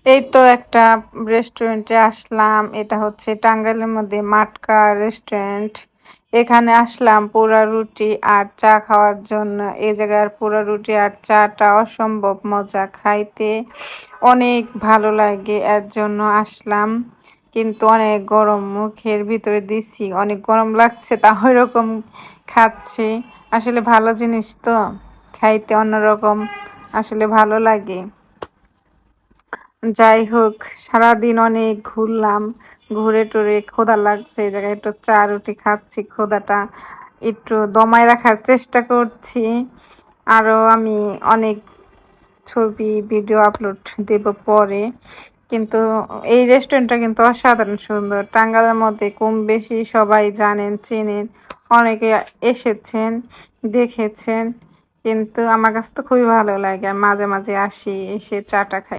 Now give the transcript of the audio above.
এই তো একটা রেস্টুরেন্টে আসলাম। এটা হচ্ছে টাঙ্গাইলের মধ্যে মাটকা রেস্টুরেন্ট। এখানে আসলাম পোড়া রুটি আর চা খাওয়ার জন্য। এই জায়গার পোড়া রুটি আর চাটা অসম্ভব মজা, খাইতে অনেক ভালো লাগে, এর জন্য আসলাম। কিন্তু অনেক গরম, মুখের ভিতরে দিছি, অনেক গরম লাগছে, তা ওইরকম খাচ্ছি। আসলে ভালো জিনিস তো, খাইতে অন্যরকম আসলে ভালো লাগে। যাই হোক, সারাদিন অনেক ঘুরলাম, ঘুরে টুরে ক্ষুধা লাগছে, এই জায়গায় একটু চা রুটি খাচ্ছি, ক্ষুধাটা একটু দমায় রাখার চেষ্টা করছি। আরও আমি অনেক ছবি ভিডিও আপলোড দেব পরে। কিন্তু এই রেস্টুরেন্টটা কিন্তু অসাধারণ সুন্দর। টাঙ্গাইলের মধ্যে কম বেশি সবাই জানেন, চেনেন, অনেকে এসেছেন, দেখেছেন। কিন্তু আমার কাছে তো খুবই ভালো লাগে, মাঝে মাঝে আসি, এসে চাটা খাই।